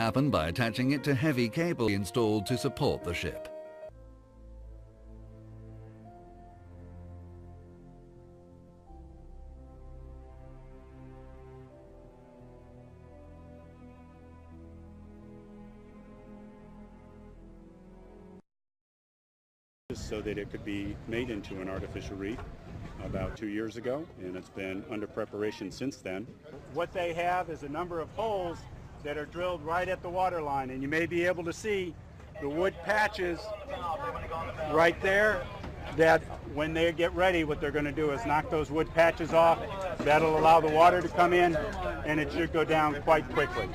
happen by attaching it to heavy cable installed to support the ship. So that it could be made into an artificial reef about 2 years ago, and it's been under preparation since then. What they have is a number of holes that are drilled right at the water line, and you may be able to see the wood patches right there, that when they get ready, what they're going to do is knock those wood patches off. That'll allow the water to come in, and it should go down quite quickly.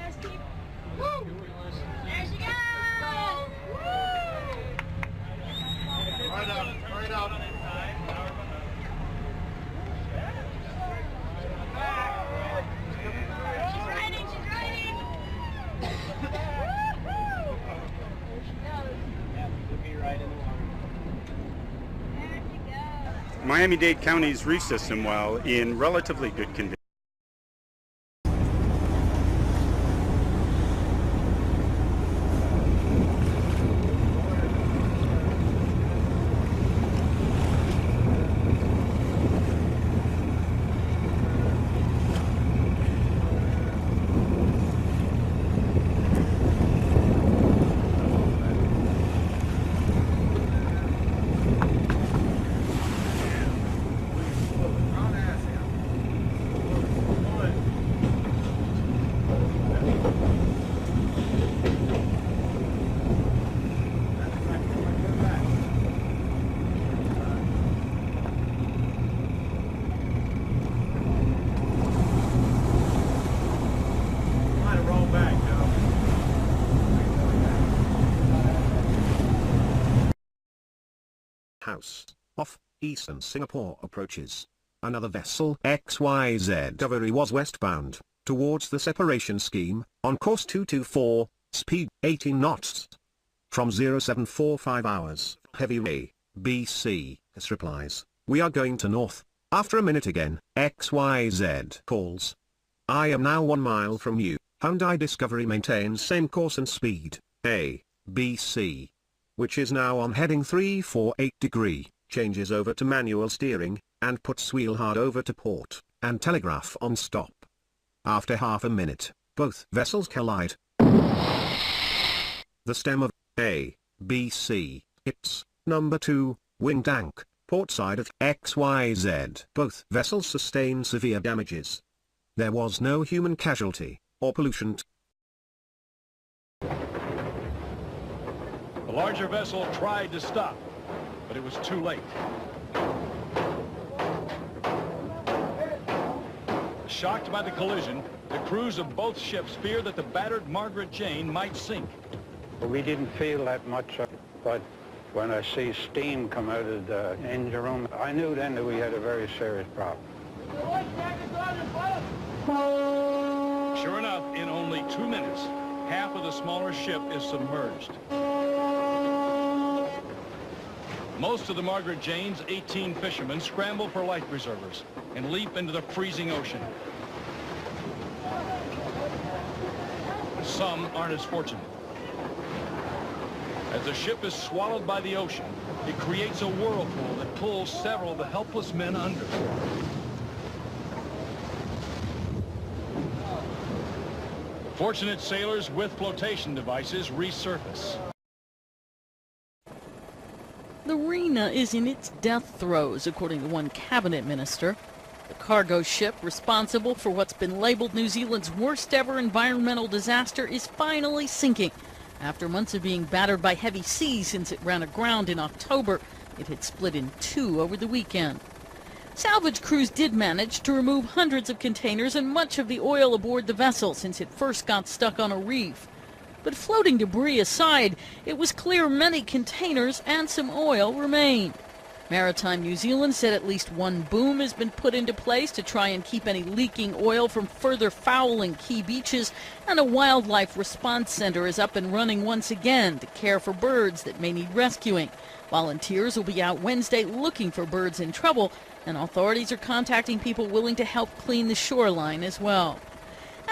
Miami-Dade County's reef system, while in relatively good condition, House off eastern Singapore approaches. Another vessel XYZ Discovery was westbound towards the separation scheme on course 224, speed 18 knots. From 0745 hours, heavy ray, BC, S replies, we are going to north. After a minute again, XYZ calls. I am now 1 mile from you. Hyundai Discovery maintains same course and speed, A, B, C, which is now on heading 348 degree, changes over to manual steering, and puts wheel hard over to port, and telegraph on stop. After half a minute, both vessels collide. The stem of A, B, C, it's number 2, wing tank, port side of XYZ. Both vessels sustain severe damages. There was no human casualty, or pollution. The larger vessel tried to stop, but it was too late. Shocked by the collision, the crews of both ships fear that the battered Margaret Jane might sink. We didn't feel that much, but when I see steam come out of the engine room, I knew then that we had a very serious problem. Sure enough, in only 2 minutes, half of the smaller ship is submerged. Most of the Margaret Jane's 18 fishermen scramble for life preservers and leap into the freezing ocean. Some aren't as fortunate. As the ship is swallowed by the ocean, it creates a whirlpool that pulls several of the helpless men under. Fortunate sailors with flotation devices resurface. The Rena is in its death throes, according to one cabinet minister. The cargo ship responsible for what's been labeled New Zealand's worst ever environmental disaster is finally sinking. After months of being battered by heavy seas since it ran aground in October, it had split in two over the weekend. Salvage crews did manage to remove hundreds of containers and much of the oil aboard the vessel since it first got stuck on a reef. But floating debris aside, it was clear many containers and some oil remained. Maritime New Zealand said at least one boom has been put into place to try and keep any leaking oil from further fouling key beaches, and a wildlife response center is up and running once again to care for birds that may need rescuing. Volunteers will be out Wednesday looking for birds in trouble, and authorities are contacting people willing to help clean the shoreline as well.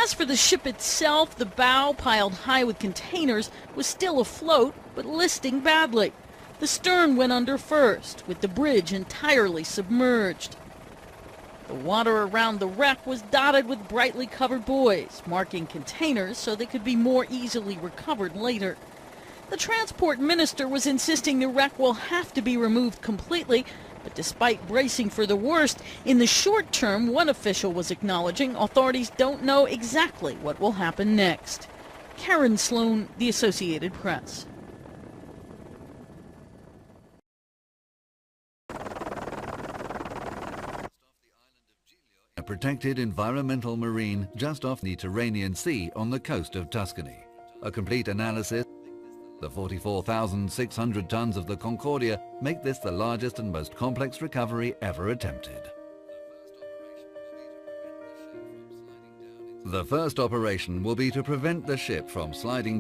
As for the ship itself, the bow, piled high with containers, was still afloat, but listing badly. The stern went under first, with the bridge entirely submerged. The water around the wreck was dotted with brightly colored buoys, marking containers so they could be more easily recovered later. The transport minister was insisting the wreck will have to be removed completely, but despite bracing for the worst, in the short term, one official was acknowledging authorities don't know exactly what will happen next. Karen Sloan, The Associated Press. A protected environmental marine just off the Mediterranean Sea on the coast of Tuscany. A complete analysis. The 44,600 tons of the Concordia make this the largest and most complex recovery ever attempted. The first operation will be to prevent the ship from sliding